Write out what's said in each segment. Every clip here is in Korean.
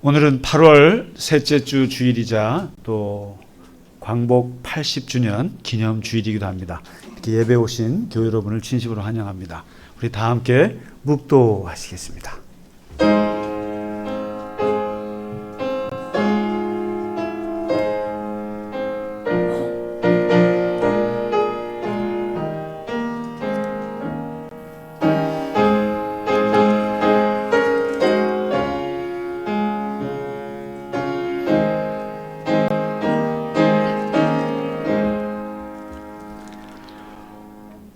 오늘은 8월 셋째 주 주일이자 또 광복 80주년 기념 주일이기도 합니다. 이렇게 예배 오신 교회 여러분을 진심으로 환영합니다. 우리 다 함께 묵도하시겠습니다.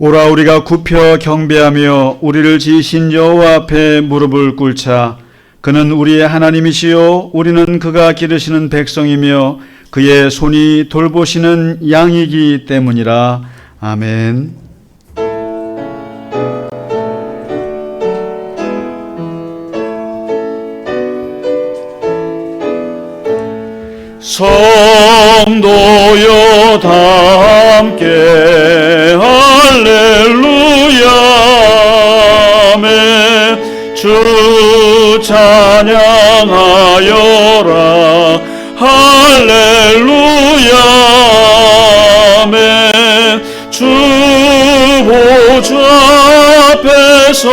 오라 우리가 굽혀 경배하며 우리를 지으신 여호와 앞에 무릎을 꿇자. 그는 우리의 하나님이시요 우리는 그가 기르시는 백성이며 그의 손이 돌보시는 양이기 때문이라. 아멘. 성도여 다 함께 할렐루야 아멘. 주 찬양하여라 할렐루야 아멘. 주 보좌 앞에서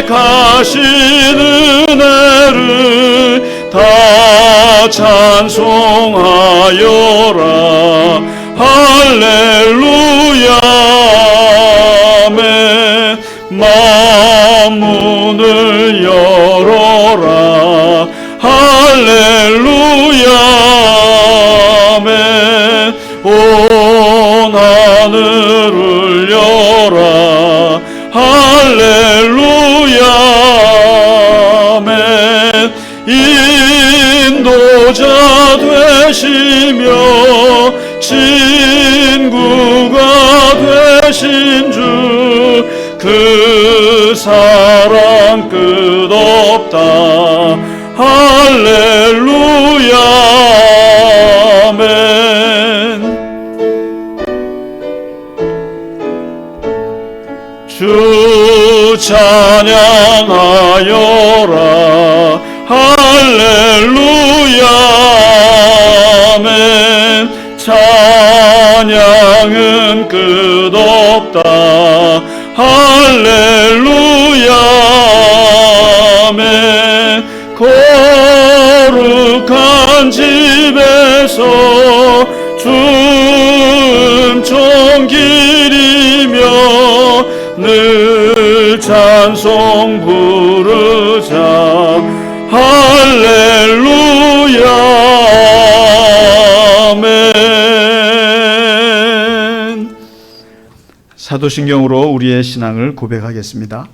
택하신 은혜를 다 찬송하여라 할렐루야 아멘. 만문을 열어라 할렐루야 아멘. 온 하늘을 열라 할렐루야 아멘. 인도자 되시며 친구가 되신 주 그 사랑 끝없다 할렐루야 아멘. 주 찬양하여라 할렐루야 아멘. 찬양은 끝없다 할렐루야 아멘. 거룩한 집에서 주 음총 기리며 늘 찬송 부르자 할렐루야 아멘. 사도신경으로 우리의 신앙을 고백하겠습니다.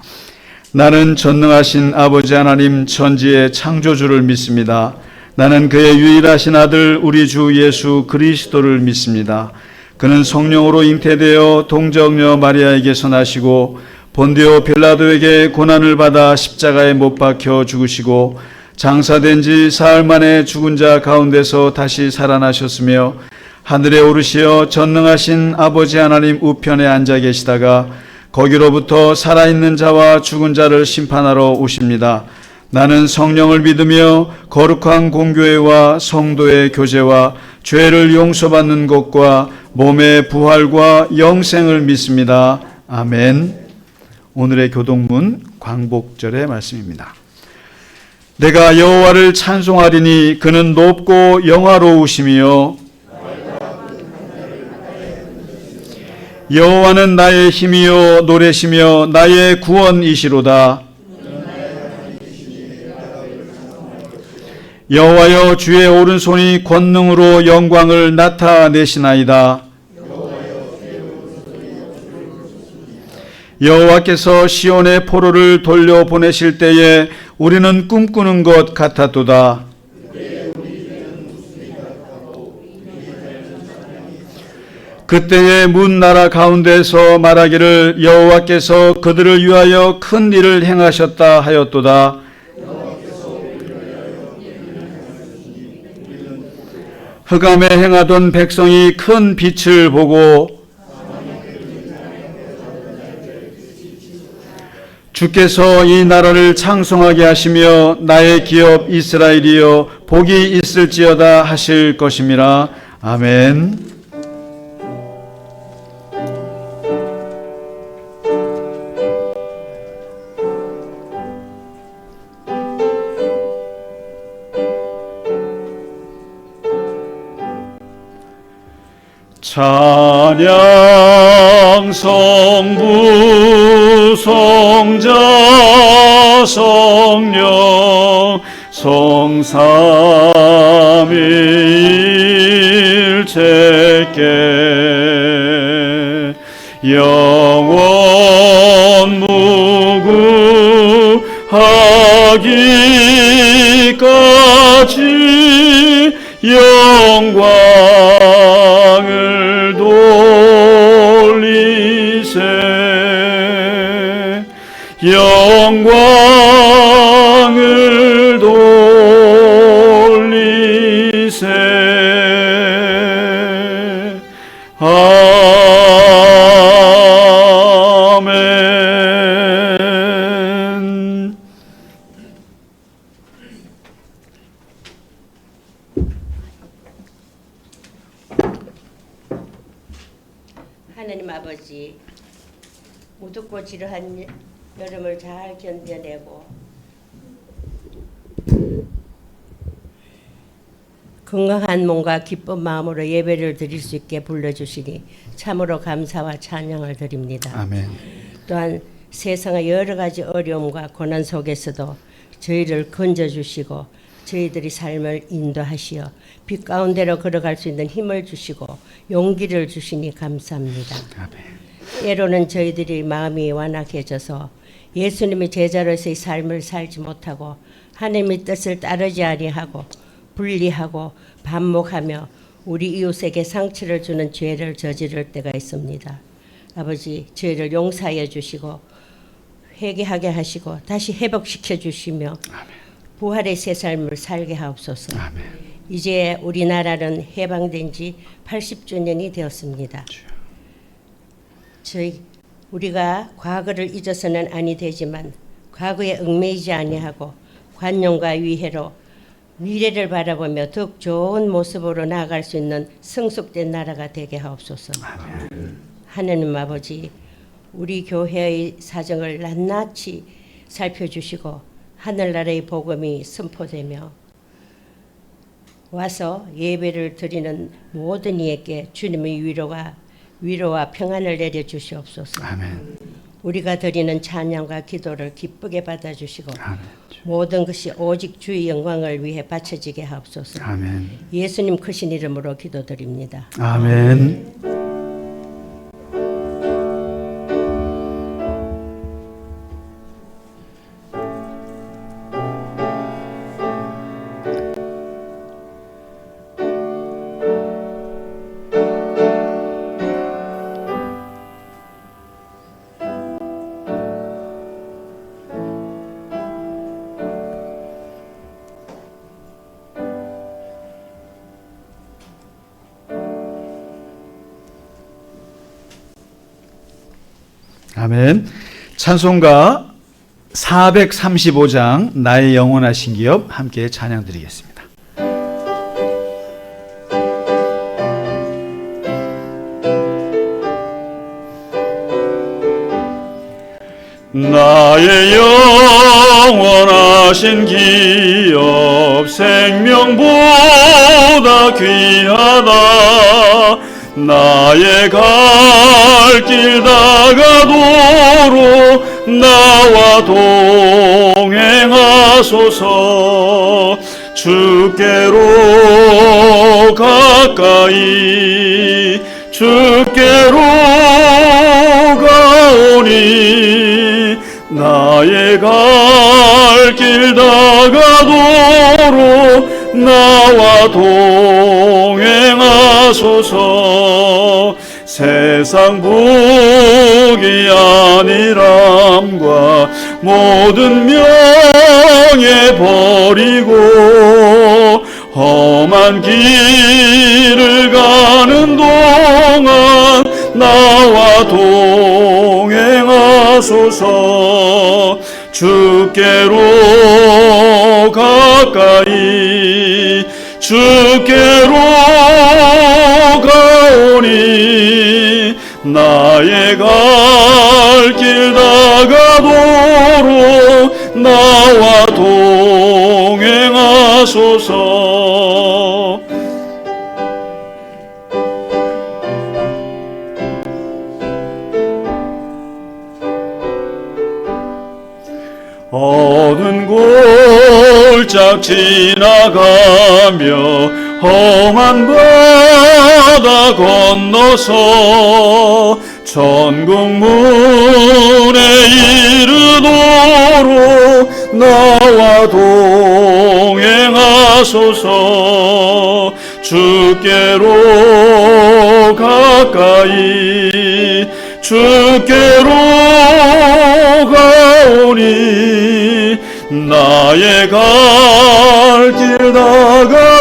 나는 전능하신 아버지 하나님 천지의 창조주를 믿습니다. 나는 그의 유일하신 아들 우리 주 예수 그리스도를 믿습니다. 그는 성령으로 잉태되어 동정녀 마리아에게서 나시고 본디오 빌라도에게 고난을 받아 십자가에 못 박혀 죽으시고 장사된 지 사흘 만에 죽은 자 가운데서 다시 살아나셨으며 하늘에 오르시어 전능하신 아버지 하나님 우편에 앉아 계시다가 거기로부터 살아있는 자와 죽은 자를 심판하러 오십니다. 나는 성령을 믿으며 거룩한 공교회와 성도의 교제와 죄를 용서받는 것과 몸의 부활과 영생을 믿습니다. 아멘. 오늘의 교동문 광복절의 말씀입니다. 내가 여호와를 찬송하리니 그는 높고 영화로우시며 여호와는 나의 힘이요 노래시며 나의 구원이시로다. 여호와여 주의 오른손이 권능으로 영광을 나타내시나이다. 여호와께서 시온의 포로를 돌려보내실 때에 우리는 꿈꾸는 것 같았도다. 그때에 문 나라 가운데서 말하기를 여호와께서 그들을 위하여 큰 일을 행하셨다 하였도다. 흑암에 행하던 백성이 큰 빛을 보고 주께서 이 나라를 창성하게 하시며 나의 기업 이스라엘이여 복이 있을지어다 하실 것임이라. 아멘. 찬양 성부 성자 성령 성삼위일체께 영원 무구하기까지 영광을 돌리세 영광을 돌리세. 아멘. 하나님 아버지, 무덥고 지루한 여름을 잘 견뎌내고 건강한 몸과 기쁜 마음으로 예배를 드릴 수 있게 불러주시니 참으로 감사와 찬양을 드립니다. 아멘. 또한 세상의 여러 가지 어려움과 고난 속에서도 저희를 건져주시고 저희들이 삶을 인도하시어 빛 가운데로 걸어갈 수 있는 힘을 주시고 용기를 주시니 감사합니다. 아멘. 때로는 저희들이 마음이 완악해져서 예수님의 제자로서의 삶을 살지 못하고 하나님의 뜻을 따르지 아니하고 분리하고 반목하며 우리 이웃에게 상처를 주는 죄를 저지를 때가 있습니다. 아버지, 저희를 용서하여 주시고 회개하게 하시고 다시 회복시켜 주시며 부활의 새 삶을 살게 하옵소서. 아멘. 이제 우리나라는 해방된 지 80주년이 되었습니다. 우리가 과거를 잊어서는 아니 되지만 과거에 얽매이지 아니하고 관용과 위해로 미래를 바라보며 더욱 좋은 모습으로 나아갈 수 있는 성숙된 나라가 되게 하옵소서. 아멘. 하나님 아버지, 우리 교회의 사정을 낱낱이 살펴주시고 하늘나라의 복음이 선포되며 와서 예배를 드리는 모든 이에게 주님의 위로와 평안을 내려주시옵소서. 아멘. 우리가 드리는 찬양과 기도를 기쁘게 받아주시고 아멘. 모든 것이 오직 주의 영광을 위해 바쳐지게 하옵소서. 아멘. 예수님 크신 이름으로 기도드립니다. 아멘. 아멘. 찬송가 435장 나의 영원하신 기업 함께 찬양 드리겠습니다. 나의 영원하신 기업 생명보다 귀하다. 나의 갈 길 다가도록 나와 동행하소서. 주께로 가까이 주께로 가오니 나의 갈 길 다가도록 나와 동행하소서. 세상 복이 아니람과 모든 명예 버리고 험한 길을 가는 동안 나와 동행하소서. 하소서. 주께로 가까이 주께로 가오니 나의 갈 길 다가도록 나와 동행하소서. 어두운 골짝 지나가며 험한 바다 건너서 천국문에 이르도록 나와 동행하소서. 주께로 가까이 주께로 가오니 나의 갈 길 다가도록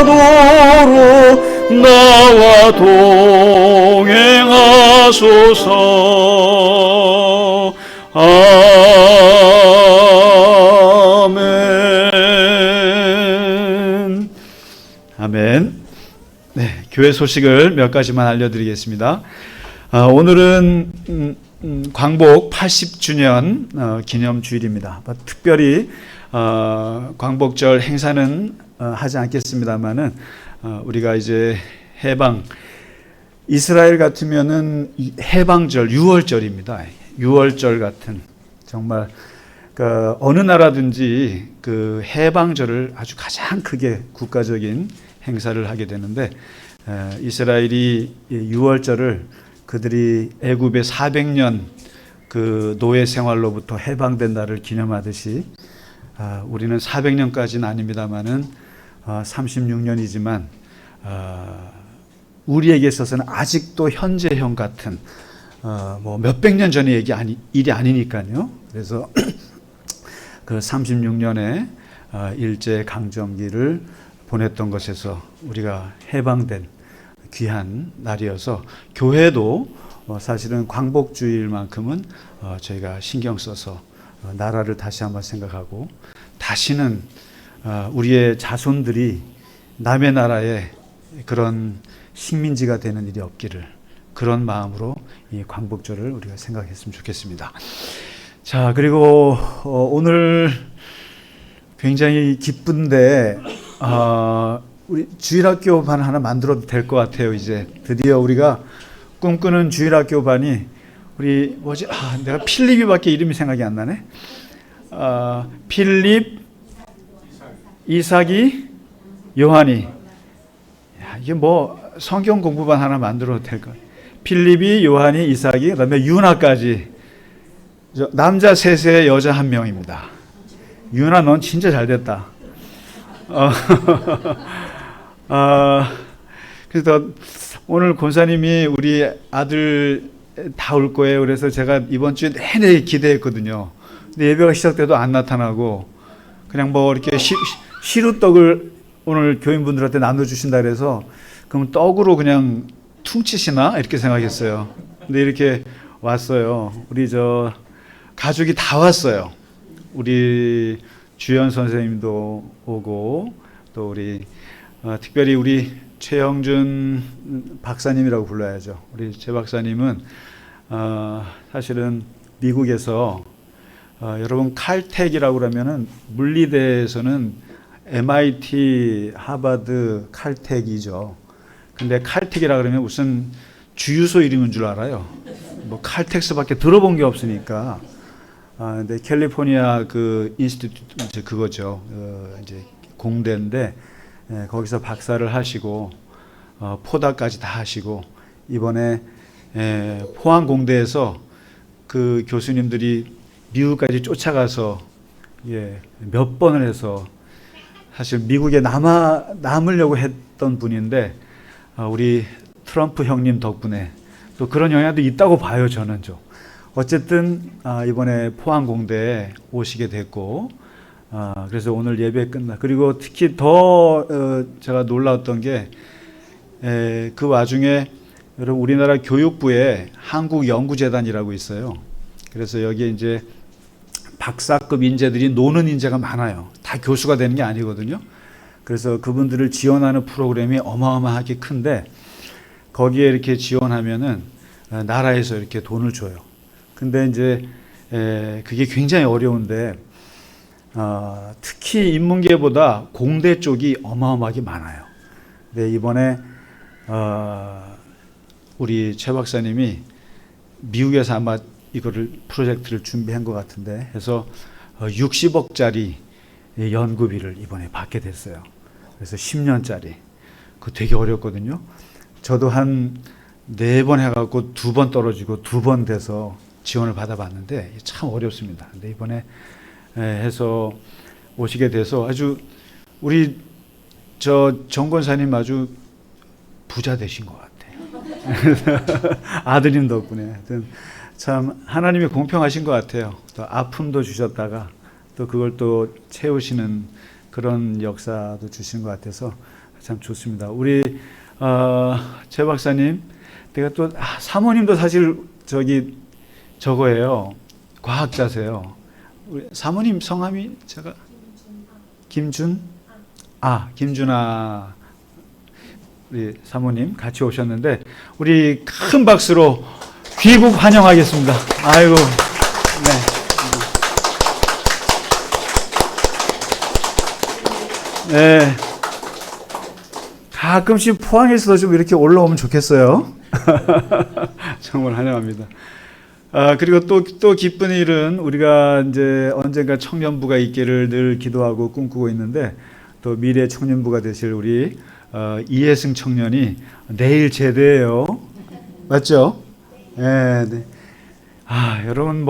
나와 동행하소서. 아멘. 아멘. 네, 교회 소식을 몇 가지만 알려드리겠습니다. 오늘은 광복 80주년 기념주일입니다. 특별히 광복절 행사는 하지 않겠습니다만은 우리가 이제 해방, 이스라엘 같으면은 해방절 6월절입니다. 6월절 같은 정말 그 어느 나라든지 그 해방절을 아주 가장 크게 국가적인 행사를 하게 되는데, 이스라엘이 6월절을 그들이 애굽의 400년 그 노예 생활로부터 해방된 날을 기념하듯이, 우리는 400년까지는 아닙니다만은 36년이지만 우리에게 있어서는 아직도 현재형 같은 뭐 몇백 년 전의 일이 아니니까요. 그래서 그 36년의 일제 강점기를 보냈던 것에서 우리가 해방된 귀한 날이어서, 교회도 사실은 광복주일만큼은 저희가 신경 써서 나라를 다시 한번 생각하고, 다시는 우리의 자손들이 남의 나라에 그런 식민지가 되는 일이 없기를, 그런 마음으로 이 광복절을 우리가 생각했으면 좋겠습니다. 자, 그리고 오늘 굉장히 기쁜데 우리 주일학교 반 하나 만들어도 될 것 같아요. 이제 드디어 우리가 꿈꾸는 주일학교 반이, 우리 뭐지? 내가 필립이밖에 이름이 생각이 안 나네. 필립, 이삭이, 요한이. 이게 뭐 성경 공부반 하나 만들어도 될 것 같아요. 필립이, 요한이, 이삭이, 그다음에 유나까지. 남자 3세, 여자 1명입니다. 유나, 넌 진짜 잘 됐다. 그래서 오늘 권사님이 우리 아들 다 올 거예요. 그래서 제가 이번 주에 내내 기대했거든요. 근데 예배가 시작돼도 안 나타나고, 그냥 뭐 이렇게 시루떡을 오늘 교인분들한테 나눠주신다 그래서, 그럼 떡으로 그냥 퉁치시나 이렇게 생각했어요. 근데 이렇게 왔어요. 우리 가족이 다 왔어요. 우리 주연 선생님도 오고, 또 우리 특별히 우리 최영준 박사님이라고 불러야죠. 우리 최 박사님은 사실은 미국에서 여러분 칼텍이라고 그러면은 물리대에서는 MIT, 하버드, 칼텍이죠. 근데 칼텍이라 그러면 무슨 주유소 이름인 줄 알아요. 뭐 칼텍스밖에 들어본 게 없으니까. 근데 캘리포니아 그 인스티튜트 그거죠. 이제 공대인데, 거기서 박사를 하시고 포닥까지 다 하시고, 이번에 포항공대에서 그 교수님들이 미국까지 쫓아가서 몇 번을 해서 사실 미국에 남으려고 했던 분인데, 우리 트럼프 형님 덕분에 또 그런 영향도 있다고 봐요, 저는 좀. 어쨌든 이번에 포항공대에 오시게 됐고, 그래서 오늘 예배 끝나. 그리고 특히 더 제가 놀라웠던 게, 그 와중에 여러분 우리나라 교육부에 한국연구재단이라고 있어요. 그래서 여기에 이제 박사급 인재들이 노는 인재가 많아요. 다 교수가 되는 게 아니거든요. 그래서 그분들을 지원하는 프로그램이 어마어마하게 큰데 거기에 이렇게 지원하면은 나라에서 이렇게 돈을 줘요. 근데 이제 그게 굉장히 어려운데 특히 인문계보다 공대 쪽이 어마어마하게 많아요. 근데 이번에 우리 최 박사님이 미국에서 아마 이거를 프로젝트를 준비한 것 같은데 해서 60억짜리 연구비를 이번에 받게 됐어요. 그래서 10년짜리. 그거 되게 어렵거든요. 저도 한 4번 해갖고 2번 떨어지고 2번 돼서 지원을 받아봤는데 참 어렵습니다. 근데 이번에 해서 오시게 돼서 아주 우리 정 권사님 아주 부자 되신 것 같아요. 아드님 덕분에. 하여튼 참 하나님이 공평하신 것 같아요. 또 아픔도 주셨다가 또 그걸 또 채우시는 그런 역사도 주시는 것 같아서 참 좋습니다. 우리 최 박사님, 내가 또 사모님도 사실 저거예요. 과학자세요. 우리 사모님 성함이 제가 김준아 우리 사모님 같이 오셨는데 우리 큰 박수로 귀국 환영하겠습니다. 아이고, 네. 네. 가끔씩 포항에서도 좀 이렇게 올라오면 좋겠어요. 정말 환영합니다. 그리고 또 기쁜 일은 우리가 이제 언젠가 청년부가 있기를 늘 기도하고 꿈꾸고 있는데 또 미래 청년부가 되실 우리 이혜승 청년이 내일 제대예요. 맞죠? 네. 여러분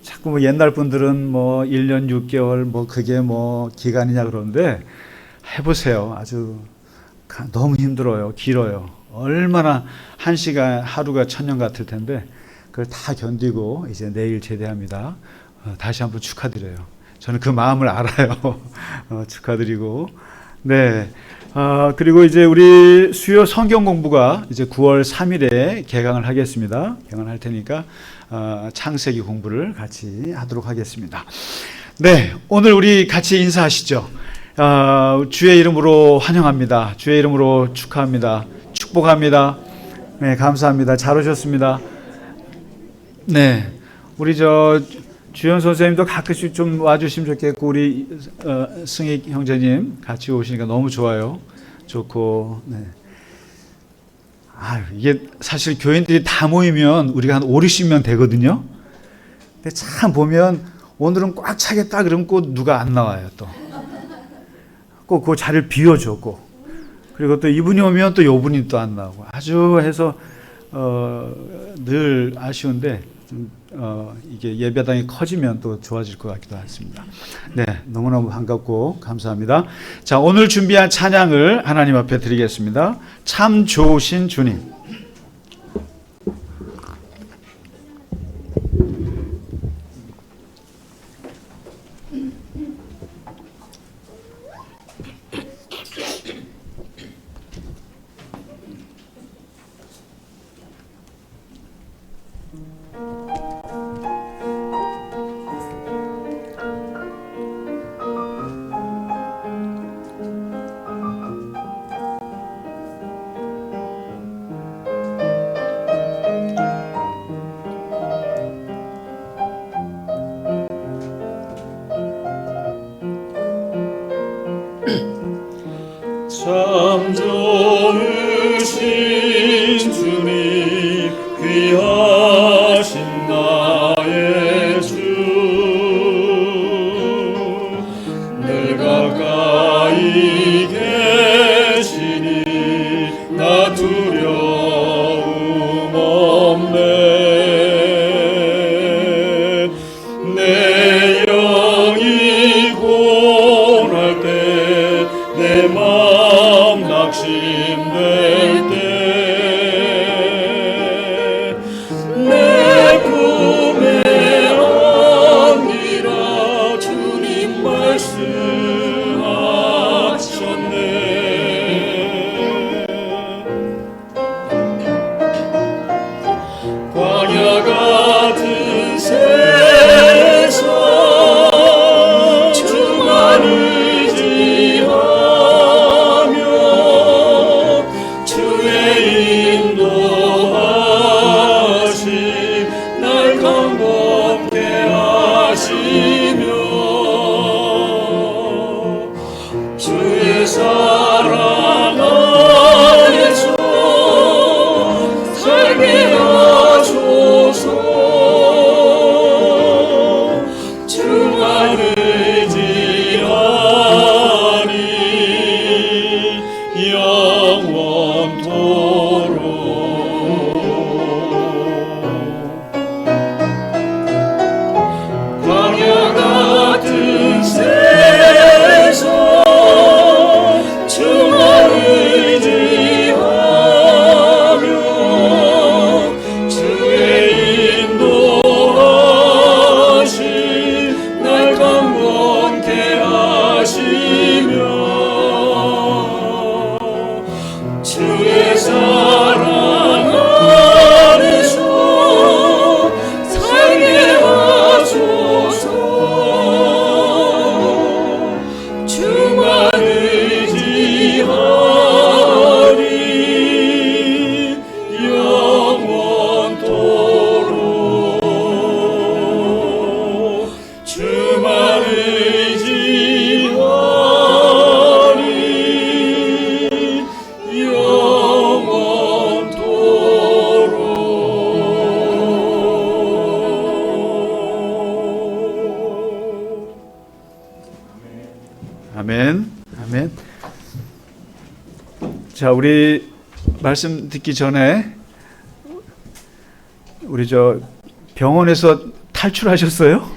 자꾸 옛날 분들은 1년 6개월 그게 기간이냐 그러는데 해보세요. 아주 너무 힘들어요. 길어요. 얼마나 한 시간 하루가 천년 같을 텐데 그걸 다 견디고 이제 내일 제대합니다. 다시 한번 축하드려요. 저는 그 마음을 알아요. 축하드리고 네. 그리고 이제 우리 수요 성경 공부가 이제 9월 3일에 개강을 하겠습니다. 개강할 테니까 창세기 공부를 같이 하도록 하겠습니다. 네, 오늘 우리 같이 인사하시죠. 주의 이름으로 환영합니다. 주의 이름으로 축하합니다. 축복합니다. 네, 감사합니다. 잘 오셨습니다. 네, 우리 주연 선생님도 가끔씩 좀 와주시면 좋겠고 우리 승익 형제님 같이 오시니까 너무 좋아요. 좋고 네. 이게 사실 교인들이 다 모이면 우리가 한 5, 60명 되거든요. 근데 참 보면 오늘은 꽉 차겠다 그러면 꼭 누가 안 나와요. 또 꼭 그 자리를 비워주고 그리고 또 이분이 오면 또 이분이 또 안 나오고 아주 해서 늘 아쉬운데 이게 예배당이 커지면 또 좋아질 것 같기도 하습니다. 네, 너무너무 반갑고 감사합니다. 자, 오늘 준비한 찬양을 하나님 앞에 드리겠습니다. 참 좋으신 주님. 참 좋으신 주님 귀하신 나의 주 늘 가까이 계시니 나 두려움 없네 내 영이 고날 때 내 마음 낙심될 때 내 꿈에 안기라 주님 말씀하셨네 광야 같은 아멘. 아멘. 자, 우리 말씀 듣기 전에 우리 저 병원에서 탈출하셨어요?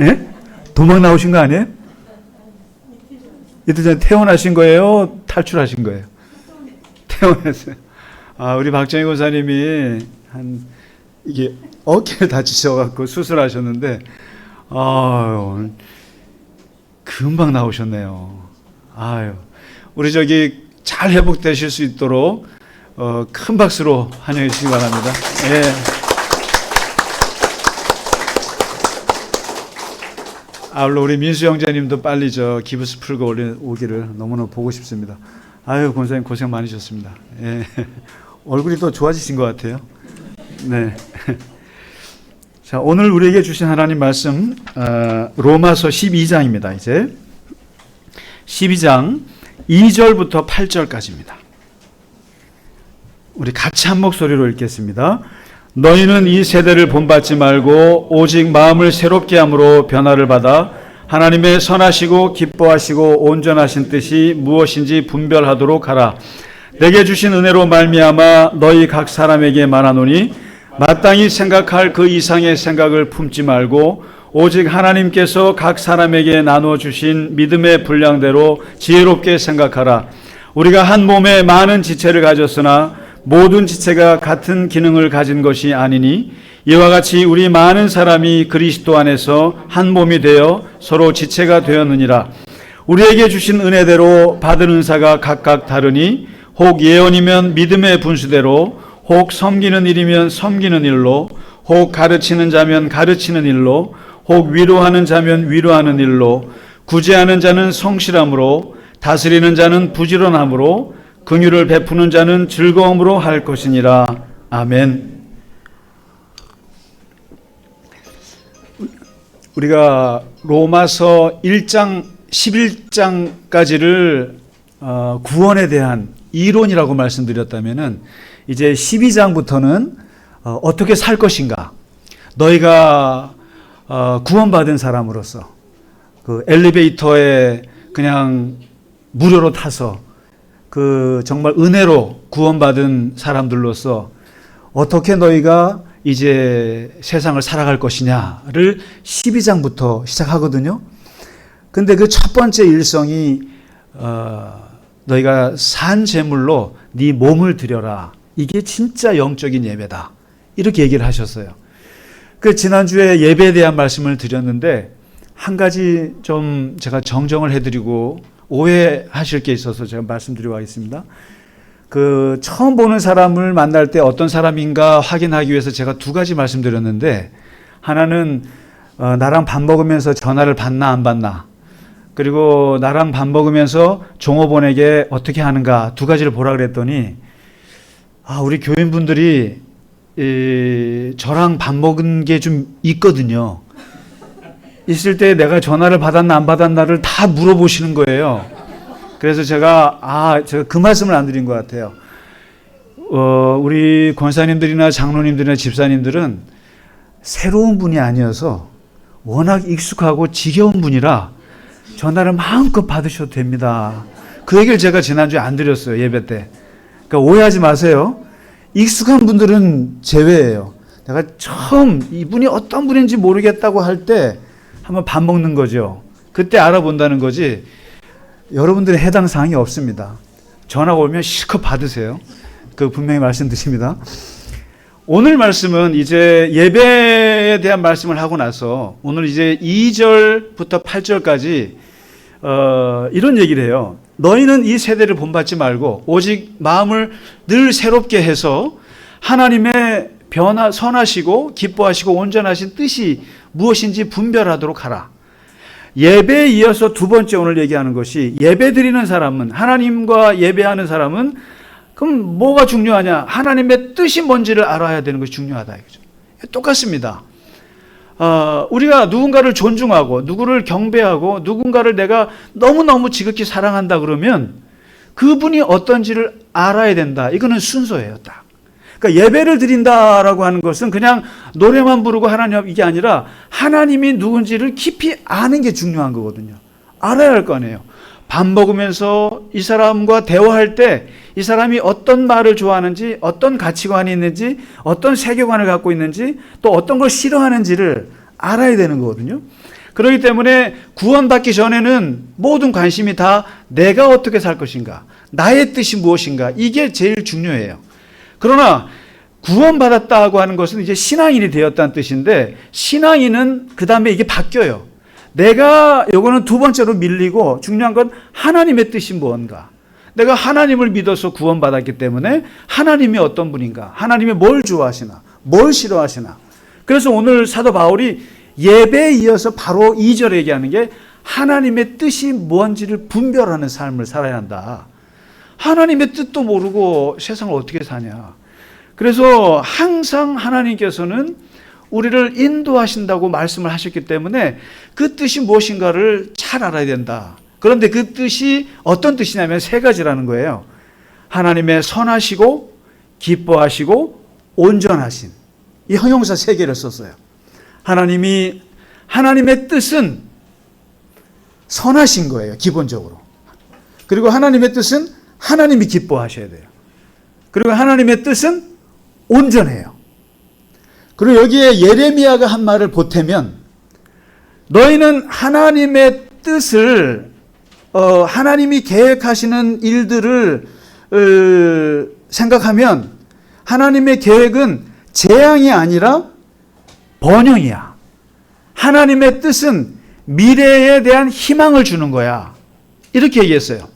예? 도망 나오신 거 아니에요? 이틀 전에 퇴원하신 거예요? 탈출하신 거예요? 퇴원했어요. 아, 우리 박정희 권사님이 이게 어깨를 다치셔갖고 수술하셨는데, 금방 나오셨네요. 아유, 우리 저기 잘 회복되실 수 있도록 큰 박수로 환영해 주시기 바랍니다. 예. 아울러 우리 민수 형제님도 빨리 저 기부스 풀고 오기를 너무너무 보고 싶습니다. 아유, 권사님 고생 많으셨습니다. 예. 얼굴이 더 좋아지신 것 같아요. 네. 자, 오늘 우리에게 주신 하나님 말씀 로마서 12장입니다. 이제 12장 2절부터 8절까지입니다. 우리 같이 한 목소리로 읽겠습니다. 너희는 이 세대를 본받지 말고 오직 마음을 새롭게 함으로 변화를 받아 하나님의 선하시고 기뻐하시고 온전하신 뜻이 무엇인지 분별하도록 하라. 내게 주신 은혜로 말미암아 너희 각 사람에게 말하노니 마땅히 생각할 그 이상의 생각을 품지 말고 오직 하나님께서 각 사람에게 나눠 주신 믿음의 분량대로 지혜롭게 생각하라. 우리가 한 몸에 많은 지체를 가졌으나 모든 지체가 같은 기능을 가진 것이 아니니 이와 같이 우리 많은 사람이 그리스도 안에서 한 몸이 되어 서로 지체가 되었느니라. 우리에게 주신 은혜대로 받은 은사가 각각 다르니 혹 예언이면 믿음의 분수대로, 혹 섬기는 일이면 섬기는 일로, 혹 가르치는 자면 가르치는 일로, 혹 위로하는 자면 위로하는 일로, 구제하는 자는 성실함으로, 다스리는 자는 부지런함으로, 긍휼을 베푸는 자는 즐거움으로 할 것이니라. 아멘. 우리가 로마서 1장 11장까지를 구원에 대한 이론이라고 말씀드렸다면은 이제 12장부터는 어떻게 살 것인가, 너희가 구원받은 사람으로서 그 엘리베이터에 그냥 무료로 타서 그 정말 은혜로 구원받은 사람들로서 어떻게 너희가 이제 세상을 살아갈 것이냐를 12장부터 시작하거든요. 근데 그 첫 번째 일성이 너희가 산 제물로 네 몸을 드려라. 이게 진짜 영적인 예배다. 이렇게 얘기를 하셨어요. 그 지난주에 예배에 대한 말씀을 드렸는데 한 가지 좀 제가 정정을 해드리고 오해하실 게 있어서 제가 말씀드리고 하겠습니다. 그 처음 보는 사람을 만날 때 어떤 사람인가 확인하기 위해서 제가 두 가지 말씀드렸는데, 하나는 나랑 밥 먹으면서 전화를 받나 안 받나, 그리고 나랑 밥 먹으면서 종업원에게 어떻게 하는가, 두 가지를 보라 그랬더니 우리 교인분들이 저랑 밥 먹은 게 좀 있거든요. 있을 때 내가 전화를 받았나 안 받았나를 다 물어보시는 거예요. 그래서 제가 그 말씀을 안 드린 것 같아요. 우리 권사님들이나 장로님들이나 집사님들은 새로운 분이 아니어서 워낙 익숙하고 지겨운 분이라 전화를 마음껏 받으셔도 됩니다. 그 얘기를 제가 지난주에 안 드렸어요, 예배 때. 그러니까 오해하지 마세요. 익숙한 분들은 제외예요. 내가 처음 이분이 어떤 분인지 모르겠다고 할 때 한번 밥 먹는 거죠. 그때 알아본다는 거지. 여러분들의 해당 사항이 없습니다. 전화가 오면 실컷 받으세요. 그 분명히 말씀드립니다. 오늘 말씀은 이제 예배에 대한 말씀을 하고 나서 오늘 이제 2절부터 8절까지 이런 얘기를 해요. 너희는 이 세대를 본받지 말고 오직 마음을 늘 새롭게 해서 하나님의 선하시고 기뻐하시고 온전하신 뜻이 무엇인지 분별하도록 하라. 예배에 이어서 두 번째 오늘 얘기하는 것이, 예배 드리는 사람은, 하나님과 예배하는 사람은 그럼 뭐가 중요하냐? 하나님의 뜻이 뭔지를 알아야 되는 것이 중요하다 이거죠. 똑같습니다. 우리가 누군가를 존중하고 누구를 경배하고 누군가를 내가 너무너무 지극히 사랑한다 그러면 그분이 어떤지를 알아야 된다. 이거는 순서예요, 딱. 그러니까 예배를 드린다라고 하는 것은 그냥 노래만 부르고 하나님 이게 아니라 하나님이 누군지를 깊이 아는 게 중요한 거거든요. 알아야 할 거 아니에요. 밥 먹으면서 이 사람과 대화할 때 이 사람이 어떤 말을 좋아하는지, 어떤 가치관이 있는지, 어떤 세계관을 갖고 있는지, 또 어떤 걸 싫어하는지를 알아야 되는 거거든요. 그렇기 때문에 구원받기 전에는 모든 관심이 다 내가 어떻게 살 것인가, 나의 뜻이 무엇인가, 이게 제일 중요해요. 그러나 구원받았다고 하는 것은 이제 신앙인이 되었다는 뜻인데, 신앙인은 그 다음에 이게 바뀌어요. 내가 요거는 두 번째로 밀리고, 중요한 건 하나님의 뜻이 무언가. 내가 하나님을 믿어서 구원받았기 때문에 하나님이 어떤 분인가, 하나님이 뭘 좋아하시나, 뭘 싫어하시나. 그래서 오늘 사도 바울이 예배에 이어서 바로 2절에 얘기하는 게 하나님의 뜻이 뭔지를 분별하는 삶을 살아야 한다. 하나님의 뜻도 모르고 세상을 어떻게 사냐. 그래서 항상 하나님께서는 우리를 인도하신다고 말씀을 하셨기 때문에 그 뜻이 무엇인가를 잘 알아야 된다. 그런데 그 뜻이 어떤 뜻이냐면 세 가지라는 거예요. 하나님의 선하시고 기뻐하시고 온전하신, 이 형용사 세 개를 썼어요. 하나님의 뜻은 선하신 거예요, 기본적으로. 그리고 하나님의 뜻은 하나님이 기뻐하셔야 돼요. 그리고 하나님의 뜻은 온전해요. 그리고 여기에 예레미야가 한 말을 보태면, 너희는 하나님의 뜻을, 하나님이 계획하시는 일들을 생각하면 하나님의 계획은 재앙이 아니라 번영이야. 하나님의 뜻은 미래에 대한 희망을 주는 거야. 이렇게 얘기했어요.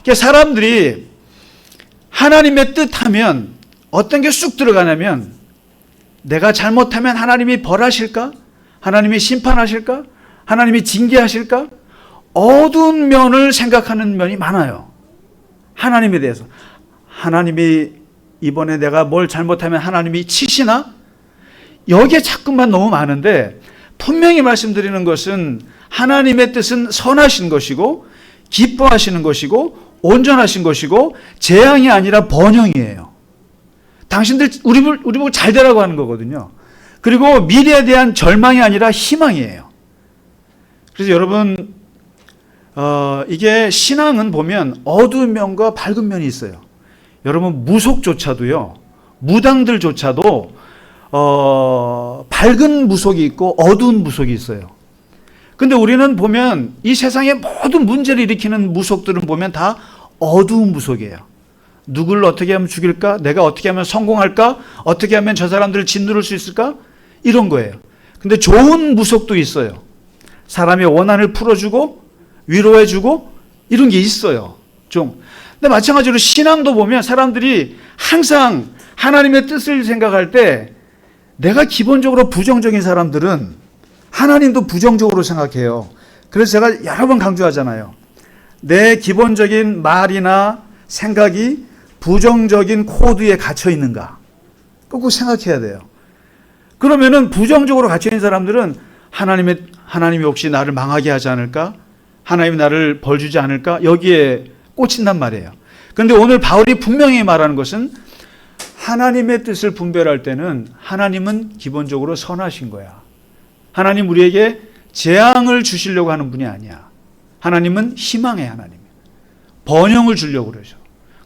그러니까 사람들이 하나님의 뜻 하면 어떤 게 쑥 들어가냐면, 내가 잘못하면 하나님이 벌하실까? 하나님이 심판하실까? 하나님이 징계하실까? 어두운 면을 생각하는 면이 많아요. 하나님에 대해서. 하나님이 이번에 내가 뭘 잘못하면 하나님이 치시나? 여기에 자꾸만 너무 많은데, 분명히 말씀드리는 것은 하나님의 뜻은 선하신 것이고 기뻐하시는 것이고 온전하신 것이고 재앙이 아니라 번영이에요. 당신들 우리 보고 잘 되라고 하는 거거든요. 그리고 미래에 대한 절망이 아니라 희망이에요. 그래서 여러분, 이게 신앙은 보면 어두운 면과 밝은 면이 있어요. 여러분, 무속조차도요, 무당들조차도 밝은 무속이 있고 어두운 무속이 있어요. 근데 우리는 보면 이 세상의 모든 문제를 일으키는 무속들은 보면 다 어두운 무속이에요. 누구를 어떻게 하면 죽일까? 내가 어떻게 하면 성공할까? 어떻게 하면 저 사람들을 짓누를 수 있을까? 이런 거예요. 근데 좋은 무속도 있어요. 사람의 원한을 풀어주고 위로해주고 이런 게 있어요. 좀. 근데 마찬가지로 신앙도 보면 사람들이 항상 하나님의 뜻을 생각할 때, 내가 기본적으로 부정적인 사람들은 하나님도 부정적으로 생각해요. 그래서 제가 여러 번 강조하잖아요. 내 기본적인 말이나 생각이 부정적인 코드에 갇혀 있는가? 꼭 생각해야 돼요. 그러면은 부정적으로 갇혀 있는 사람들은 하나님이 혹시 나를 망하게 하지 않을까? 하나님이 나를 벌 주지 않을까? 여기에 꽂힌단 말이에요. 그런데 오늘 바울이 분명히 말하는 것은, 하나님의 뜻을 분별할 때는 하나님은 기본적으로 선하신 거야. 하나님 우리에게 재앙을 주시려고 하는 분이 아니야. 하나님은 희망의 하나님이야. 번영을 주려고 그러죠.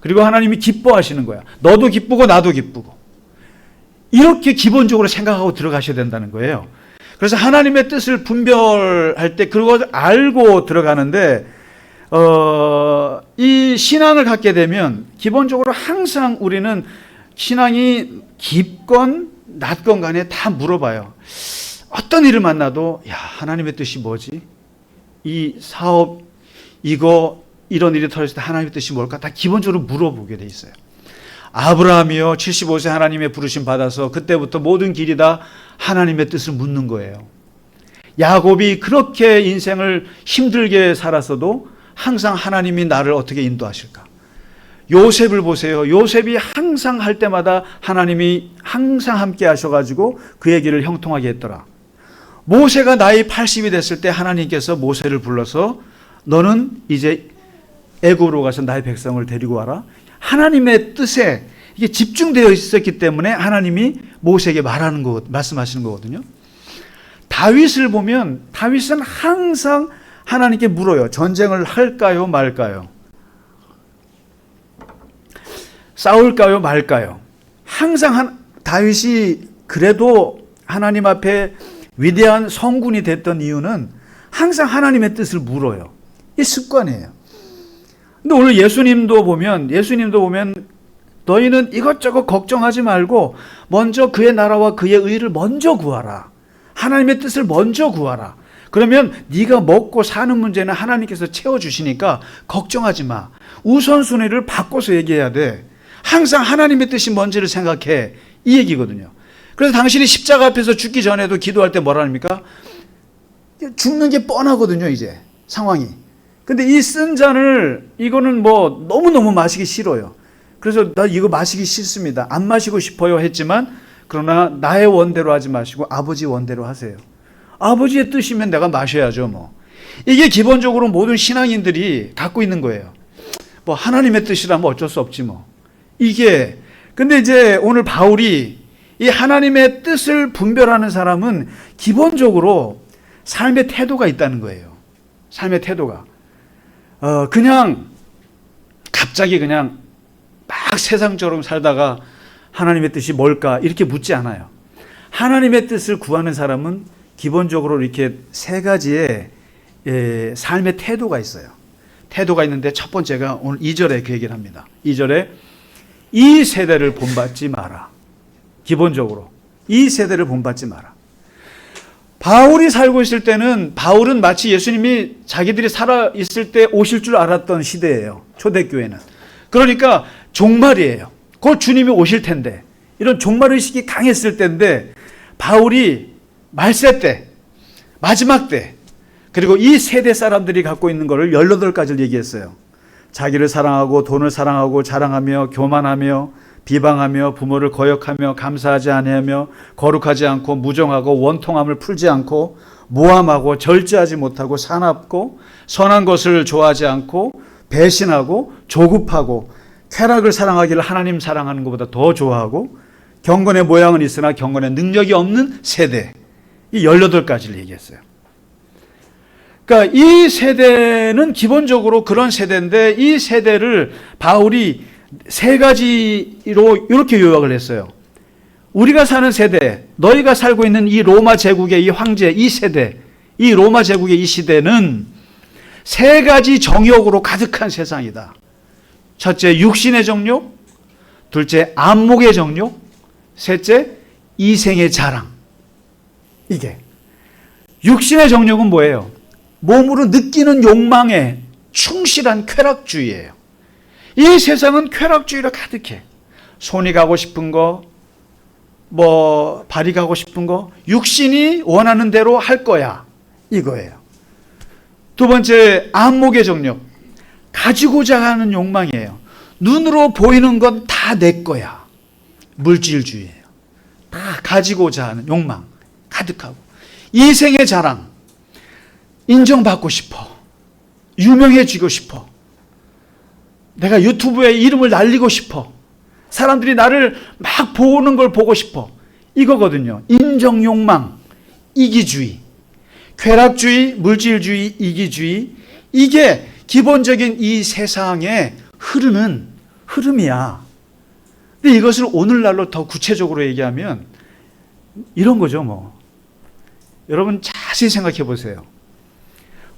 그리고 하나님이 기뻐하시는 거야. 너도 기쁘고 나도 기쁘고. 이렇게 기본적으로 생각하고 들어가셔야 된다는 거예요. 그래서 하나님의 뜻을 분별할 때 그걸 알고 들어가는데, 이 신앙을 갖게 되면 기본적으로 항상 우리는 신앙이 깊건 낮건 간에 다 물어봐요. 어떤 일을 만나도, 야, 하나님의 뜻이 뭐지? 이 사업, 이런 일이 터졌을 때 하나님의 뜻이 뭘까? 다 기본적으로 물어보게 돼 있어요. 아브라함이요, 75세 하나님의 부르심 받아서 그때부터 모든 길이 다 하나님의 뜻을 묻는 거예요. 야곱이 그렇게 인생을 힘들게 살았어도 항상 하나님이 나를 어떻게 인도하실까? 요셉을 보세요. 요셉이 항상 할 때마다 하나님이 항상 함께 하셔가지고 그의 길을 형통하게 했더라. 모세가 나이 80이 됐을 때 하나님께서 모세를 불러서, 너는 이제 애굽으로 가서 나의 백성을 데리고 와라. 하나님의 뜻에 이게 집중되어 있었기 때문에 하나님이 모세에게 말씀하시는 거거든요. 다윗을 보면 다윗은 항상 하나님께 물어요. 전쟁을 할까요, 말까요? 싸울까요, 말까요? 항상 다윗이 그래도 하나님 앞에 위대한 성군이 됐던 이유는 항상 하나님의 뜻을 물어요. 이 습관이에요. 근데 오늘 예수님도 보면 너희는 이것저것 걱정하지 말고 먼저 그의 나라와 그의 의를 먼저 구하라. 하나님의 뜻을 먼저 구하라. 그러면 네가 먹고 사는 문제는 하나님께서 채워주시니까 걱정하지 마. 우선순위를 바꿔서 얘기해야 돼. 항상 하나님의 뜻이 뭔지를 생각해. 이 얘기거든요. 그래서 당신이 십자가 앞에서 죽기 전에도 기도할 때 뭐라 합니까? 죽는 게 뻔하거든요, 이제 상황이. 근데 이 쓴 잔을 이거는 뭐 너무너무 마시기 싫어요. 그래서 나 이거 마시기 싫습니다. 안 마시고 싶어요 했지만 그러나 나의 원대로 하지 마시고 아버지 원대로 하세요. 아버지의 뜻이면 내가 마셔야죠, 뭐. 이게 기본적으로 모든 신앙인들이 갖고 있는 거예요. 뭐 하나님의 뜻이라면 어쩔 수 없지 뭐. 이게 근데 이제 오늘 바울이 이 하나님의 뜻을 분별하는 사람은 기본적으로 삶의 태도가 있다는 거예요. 삶의 태도가. 그냥 갑자기 그냥 막 세상처럼 살다가 하나님의 뜻이 뭘까 이렇게 묻지 않아요. 하나님의 뜻을 구하는 사람은 기본적으로 이렇게 세 가지의 삶의 태도가 있어요. 태도가 있는데 첫 번째가 오늘 2절에 그 얘기를 합니다. 2절에 이 세대를 본받지 마라. 기본적으로 이 세대를 본받지 마라. 바울이 살고 있을 때는 바울은 마치 예수님이 자기들이 살아 있을 때 오실 줄 알았던 시대예요. 초대교회는. 그러니까 종말이에요. 곧 주님이 오실 텐데 이런 종말의식이 강했을 때인데 바울이 말세 때 마지막 때 그리고 이 세대 사람들이 갖고 있는 것을 18가지를 얘기했어요. 자기를 사랑하고 돈을 사랑하고 자랑하며 교만하며 비방하며 부모를 거역하며 감사하지 아니하며 거룩하지 않고 무정하고 원통함을 풀지 않고 모함하고 절제하지 못하고 사납고 선한 것을 좋아하지 않고 배신하고 조급하고 쾌락을 사랑하기를 하나님 사랑하는 것보다 더 좋아하고 경건의 모양은 있으나 경건의 능력이 없는 세대. 이 18가지를 얘기했어요. 그러니까 이 세대는 기본적으로 그런 세대인데 이 세대를 바울이 세 가지로 이렇게 요약을 했어요. 우리가 사는 세대, 너희가 살고 있는 이 로마 제국의 이 황제, 이 세대, 이 로마 제국의 이 시대는 세 가지 정욕으로 가득한 세상이다. 첫째, 육신의 정욕. 둘째, 안목의 정욕. 셋째, 이생의 자랑. 이게. 육신의 정욕은 뭐예요? 몸으로 느끼는 욕망에 충실한 쾌락주의예요. 이 세상은 쾌락주의로 가득해. 손이 가고 싶은 거, 뭐 발이 가고 싶은 거, 육신이 원하는 대로 할 거야. 이거예요. 두 번째, 안목의 정욕. 가지고자 하는 욕망이에요. 눈으로 보이는 건 다 내 거야. 물질주의예요. 다 가지고자 하는 욕망 가득하고. 이생의 자랑. 인정받고 싶어. 유명해지고 싶어. 내가 유튜브에 이름을 날리고 싶어. 사람들이 나를 막 보는 걸 보고 싶어. 이거거든요. 인정욕망, 이기주의, 쾌락주의, 물질주의, 이기주의. 이게 기본적인 이 세상에 흐르는 흐름이야. 근데 이것을 오늘날로 더 구체적으로 얘기하면 이런 거죠, 뭐. 여러분 자세히 생각해 보세요.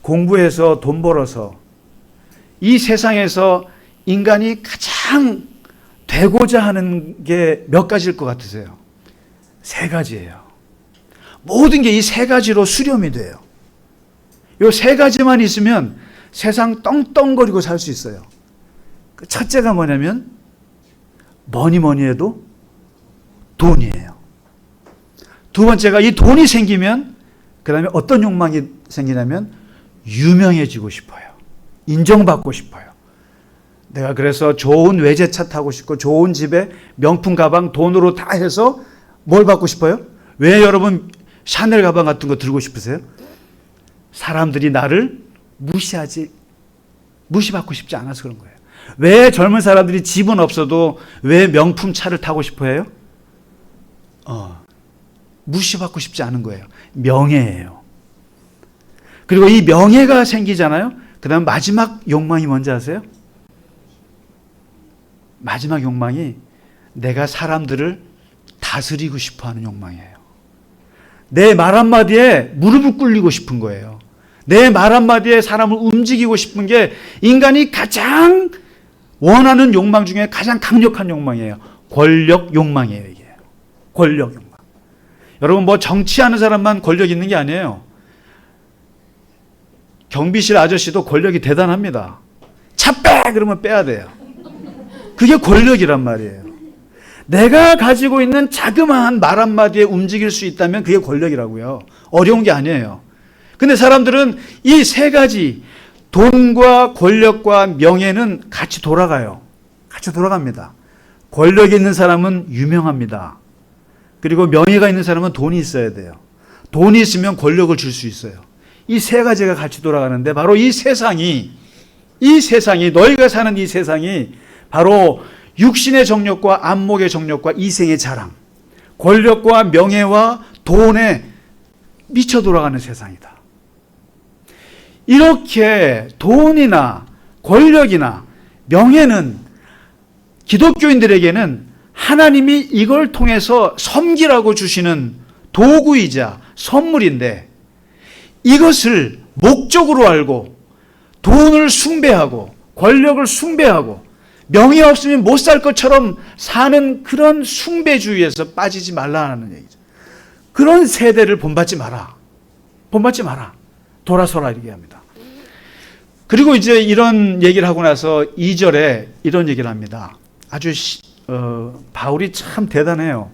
공부해서 돈 벌어서 이 세상에서 인간이 가장 되고자 하는 게 몇 가지일 것 같으세요? 세 가지예요. 모든 게 이 세 가지로 수렴이 돼요. 이 세 가지만 있으면 세상 떵떵거리고 살 수 있어요. 첫째가 뭐냐면 뭐니 해도 돈이에요. 두 번째가 이 돈이 생기면 그 다음에 어떤 욕망이 생기냐면 유명해지고 싶어요. 인정받고 싶어요. 내가 그래서 좋은 외제차 타고 싶고 좋은 집에 명품 가방 돈으로 다 해서 뭘 받고 싶어요? 왜 여러분 샤넬 가방 같은 거 들고 싶으세요? 사람들이 나를 무시받고 싶지 않아서 그런 거예요. 왜 젊은 사람들이 집은 없어도 왜 명품 차를 타고 싶어 해요? 무시받고 싶지 않은 거예요. 명예예요. 그리고 이 명예가 생기잖아요. 그 다음 마지막 욕망이 뭔지 아세요? 마지막 욕망이 내가 사람들을 다스리고 싶어 하는 욕망이에요. 내 말 한마디에 무릎을 꿇리고 싶은 거예요. 내 말 한마디에 사람을 움직이고 싶은 게 인간이 가장 원하는 욕망 중에 가장 강력한 욕망이에요. 권력 욕망이에요, 이게. 권력 욕망. 여러분, 뭐 정치하는 사람만 권력 있는 게 아니에요. 경비실 아저씨도 권력이 대단합니다. 차 빼! 그러면 빼야 돼요. 그게 권력이란 말이에요. 내가 가지고 있는 자그마한 말 한마디에 움직일 수 있다면 그게 권력이라고요. 어려운 게 아니에요. 근데 사람들은 이 세 가지, 돈과 권력과 명예는 같이 돌아가요. 같이 돌아갑니다. 권력이 있는 사람은 유명합니다. 그리고 명예가 있는 사람은 돈이 있어야 돼요. 돈이 있으면 권력을 줄 수 있어요. 이 세 가지가 같이 돌아가는데 바로 이 세상이 너희가 사는 이 세상이 바로 육신의 정욕과 안목의 정욕과 이생의 자랑, 권력과 명예와 돈에 미쳐 돌아가는 세상이다. 이렇게 돈이나 권력이나 명예는 기독교인들에게는 하나님이 이걸 통해서 섬기라고 주시는 도구이자 선물인데, 이것을 목적으로 알고 돈을 숭배하고 권력을 숭배하고 명예 없으면 못 살 것처럼 사는 그런 숭배주의에서 빠지지 말라는 얘기죠. 그런 세대를 본받지 마라. 본받지 마라. 돌아서라, 이렇게 합니다. 그리고 이제 이런 얘기를 하고 나서 2절에 이런 얘기를 합니다. 아주 바울이 참 대단해요.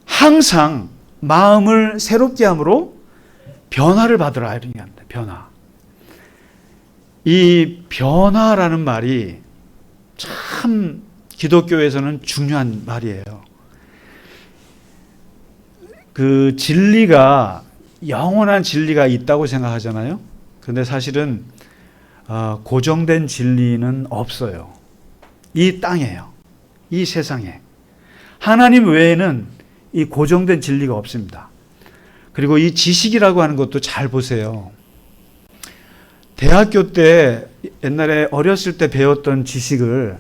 항상 마음을 새롭게 함으로 변화를 받으라, 이런 얘기합니다. 변화. 이 변화라는 말이 참 기독교에서는 중요한 말이에요. 그 진리가, 영원한 진리가 있다고 생각하잖아요. 근데 사실은 고정된 진리는 없어요. 이 땅에요. 이 세상에. 하나님 외에는 이 고정된 진리가 없습니다. 그리고 이 지식이라고 하는 것도 잘 보세요. 대학교 때 옛날에 어렸을 때 배웠던 지식을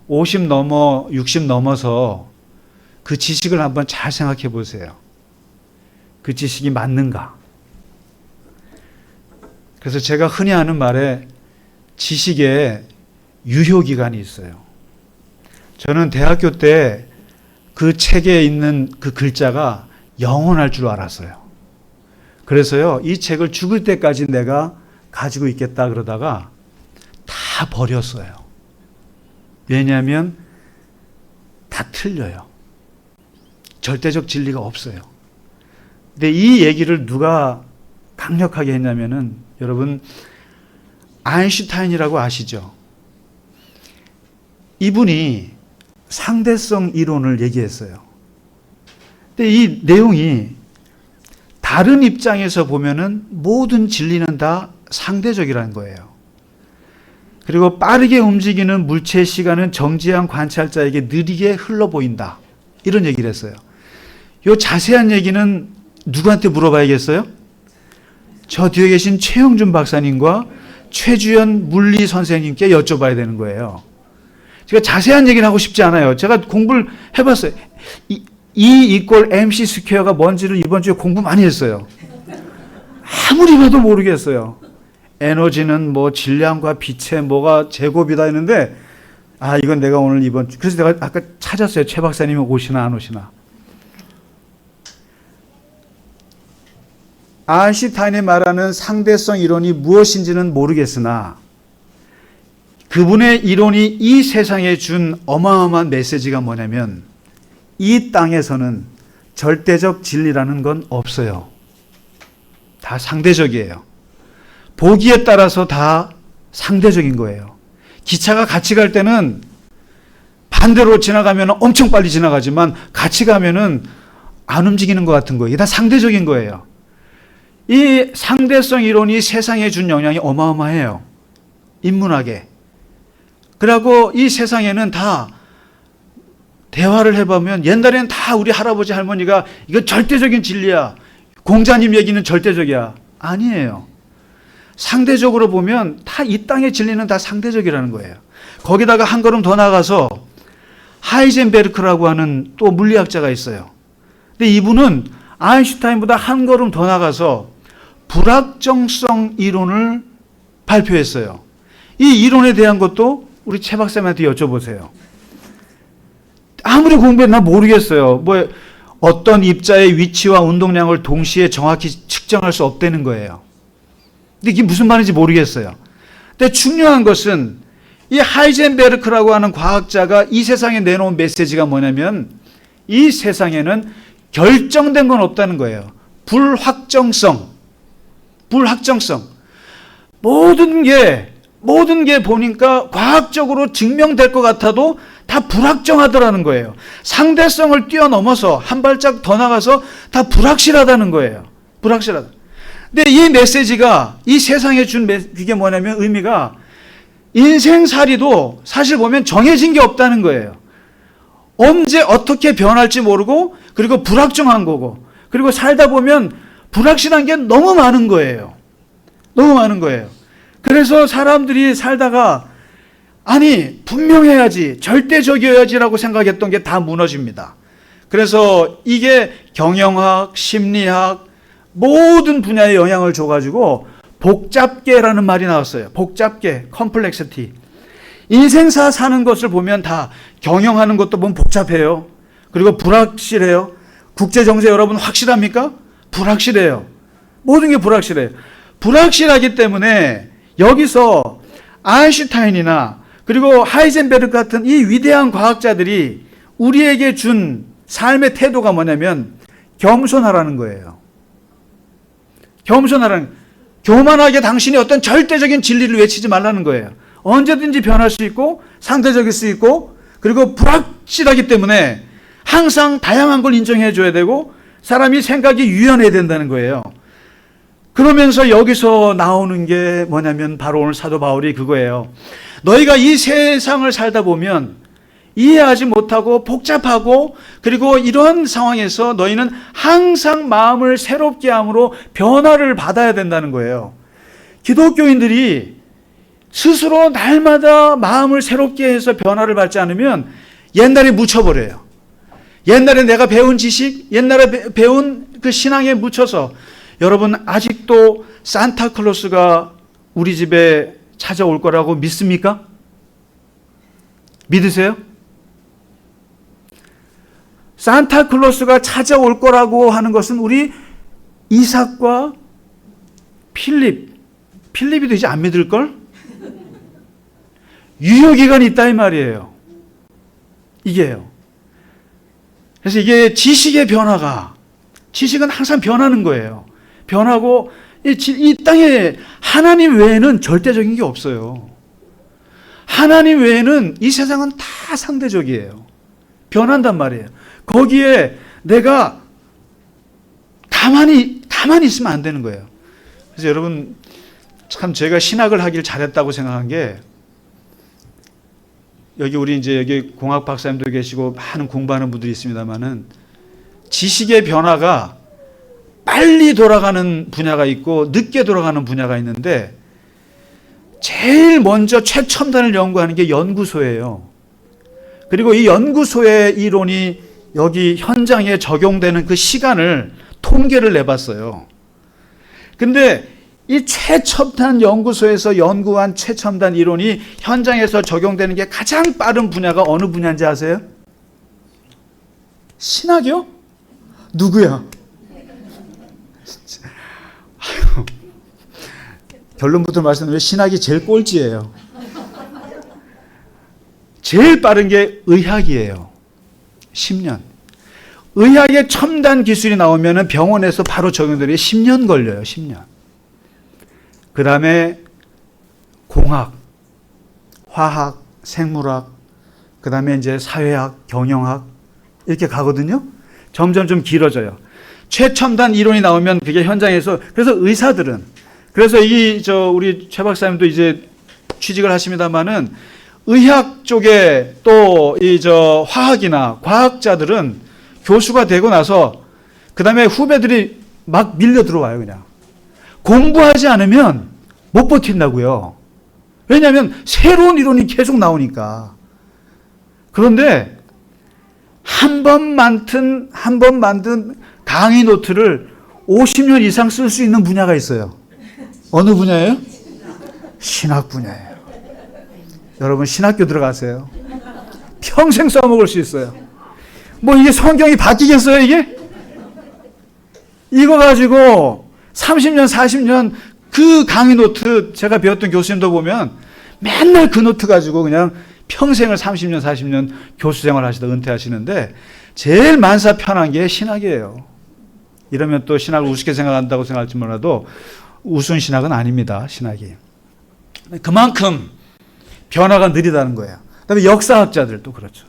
50 넘어 60 넘어서 그 지식을 한번 잘 생각해 보세요. 그 지식이 맞는가? 그래서 제가 흔히 하는 말에 지식에 유효기간이 있어요. 저는 대학교 때 그 책에 있는 그 글자가 영원할 줄 알았어요. 그래서요, 이 책을 죽을 때까지 내가 가지고 있겠다 그러다가 다 버렸어요. 왜냐하면 다 틀려요. 절대적 진리가 없어요. 근데 이 얘기를 누가 강력하게 했냐면은, 여러분, 아인슈타인이라고 아시죠? 이분이 상대성 이론을 얘기했어요. 근데 이 내용이 다른 입장에서 보면은 모든 진리는 다 상대적이라는 거예요. 그리고 빠르게 움직이는 물체의 시간은 정지한 관찰자에게 느리게 흘러 보인다, 이런 얘기를 했어요. 이 자세한 얘기는 누구한테 물어봐야겠어요? 저 뒤에 계신 최영준 박사님과 최주연 물리 선생님께 여쭤봐야 되는 거예요. 제가 자세한 얘기를 하고 싶지 않아요. 제가 공부를 해봤어요. E 이퀄 MC 스퀘어가 뭔지를 이번 주에 공부 많이 했어요. 아무리 봐도 모르겠어요. 에너지는 뭐 질량과 빛의 뭐가 제곱이다 했는데, 이건 내가 오늘 그래서 내가 아까 찾았어요. 최 박사님이 오시나 안 오시나. 아인슈타인이 말하는 상대성 이론이 무엇인지는 모르겠으나 그분의 이론이 이 세상에 준 어마어마한 메시지가 뭐냐면, 이 땅에서는 절대적 진리라는 건 없어요. 다 상대적이에요. 보기에 따라서 다 상대적인 거예요. 기차가 같이 갈 때는 반대로 지나가면 엄청 빨리 지나가지만 같이 가면은 안 움직이는 것 같은 거예요. 이게 다 상대적인 거예요. 이 상대성 이론이 세상에 준 영향이 어마어마해요. 인문학에. 그리고 이 세상에는 다 대화를 해보면, 옛날에는 다 우리 할아버지 할머니가 이거 절대적인 진리야, 공자님 얘기는 절대적이야, 아니에요. 상대적으로 보면 다 이 땅의 진리는 다 상대적이라는 거예요. 거기다가 한 걸음 더 나가서 하이젠베르크라고 하는 또 물리학자가 있어요. 근데 이분은 아인슈타인보다 한 걸음 더 나가서 불확정성 이론을 발표했어요. 이 이론에 대한 것도 우리 최 박사님한테 여쭤보세요. 아무리 공부해도 나 모르겠어요. 뭐 어떤 입자의 위치와 운동량을 동시에 정확히 측정할 수 없다는 거예요. 근데 이게 무슨 말인지 모르겠어요. 근데 중요한 것은 이 하이젠베르크라고 하는 과학자가 이 세상에 내놓은 메시지가 뭐냐면 이 세상에는 결정된 건 없다는 거예요. 불확정성. 모든 게 보니까 과학적으로 증명될 것 같아도 다 불확정하더라는 거예요. 상대성을 뛰어넘어서 한 발짝 더 나가서 다 불확실하다는 거예요. 불확실하다. 근데 이 메시지가 이 세상에 준 그게 뭐냐면 의미가 인생살이도 사실 보면 정해진 게 없다는 거예요. 언제 어떻게 변할지 모르고 그리고 불확정한 거고 그리고 살다 보면 불확실한 게 너무 많은 거예요. 너무 많은 거예요. 그래서 사람들이 살다가 아니 분명해야지 절대적이어야지라고 생각했던 게 다 무너집니다. 그래서 이게 경영학, 심리학 모든 분야에 영향을 줘가지고 복잡계라는 말이 나왔어요. 복잡계, 컴플렉시티. 인생사 사는 것을 보면 다 경영하는 것도 보면 복잡해요. 그리고 불확실해요. 국제정세 여러분 확실합니까? 불확실해요. 모든 게 불확실해요. 불확실하기 때문에 여기서 아인슈타인이나 그리고 하이젠베르크 같은 이 위대한 과학자들이 우리에게 준 삶의 태도가 뭐냐면 겸손하라는 거예요. 교만하게 당신이 어떤 절대적인 진리를 외치지 말라는 거예요. 언제든지 변할 수 있고 상대적일 수 있고 그리고 불확실하기 때문에 항상 다양한 걸 인정해 줘야 되고 사람이 생각이 유연해야 된다는 거예요. 그러면서 여기서 나오는 게 뭐냐면 바로 오늘 사도 바울이 그거예요. 너희가 이 세상을 살다 보면 이해하지 못하고 복잡하고 그리고 이런 상황에서 너희는 항상 마음을 새롭게 함으로 변화를 받아야 된다는 거예요. 기독교인들이 스스로 날마다 마음을 새롭게 해서 변화를 받지 않으면 옛날에 묻혀버려요. 옛날에 내가 배운 지식, 옛날에 배운 그 신앙에 묻혀서 여러분 아직도 산타클로스가 우리 집에 찾아올 거라고 믿습니까? 믿으세요? 산타클로스가 찾아올 거라고 하는 것은 우리 이삭과 필립이도 이제 안 믿을걸? 유효기간이 있다 이 말이에요. 이게요. 그래서 이게 지식의 변화가, 지식은 항상 변하는 거예요. 변하고 이 땅에 하나님 외에는 절대적인 게 없어요. 하나님 외에는 이 세상은 다 상대적이에요. 변한단 말이에요. 거기에 내가 가만히 있으면 안 되는 거예요. 그래서 여러분 참 제가 신학을 하길 잘했다고 생각한 게 여기 공학 박사님도 계시고 많은 공부하는 분들이 있습니다만은 지식의 변화가 빨리 돌아가는 분야가 있고 늦게 돌아가는 분야가 있는데 제일 먼저 최첨단을 연구하는 게 연구소예요. 그리고 이 연구소의 이론이 여기 현장에 적용되는 그 시간을 통계를 내봤어요. 근데 이 최첨단 연구소에서 연구한 최첨단 이론이 현장에서 적용되는 게 가장 빠른 분야가 어느 분야인지 아세요? 신학이요? 누구야? 아유, 결론부터 말씀드리면 신학이 제일 꼴찌예요. 제일 빠른 게 의학이에요. 10년. 의학의 첨단 기술이 나오면 병원에서 바로 적용되는 게 10년 걸려요. 10년. 그 다음에 공학, 화학, 생물학, 그 다음에 이제 사회학, 경영학 이렇게 가거든요. 점점 좀 길어져요. 최첨단 이론이 나오면 그게 현장에서 그래서 의사들은 그래서 우리 최 박사님도 이제 취직을 하십니다만은 의학 쪽에 또 화학이나 과학자들은 교수가 되고 나서 그 다음에 후배들이 막 밀려 들어와요. 그냥 공부하지 않으면 못 버틴다고요. 왜냐하면 새로운 이론이 계속 나오니까. 그런데 한 번 만든 강의 노트를 50년 이상 쓸 수 있는 분야가 있어요. 어느 분야예요? 신학 분야예요. 여러분 신학교 들어가세요. 평생 써먹을 수 있어요. 뭐 이게 성경이 바뀌겠어요 이게? 이거 가지고 30년 40년 그 강의 노트 제가 배웠던 교수님도 보면 맨날 그 노트 가지고 그냥 평생을 30년 40년 교수 생활 하시다 은퇴하시는데 제일 만사 편한 게 신학이에요. 이러면 또 신학을 우습게 생각한다고 생각할지 몰라도 우스운 신학은 아닙니다. 신학이. 그만큼 변화가 느리다는 거예요. 그다음에 역사학자들도 그렇죠.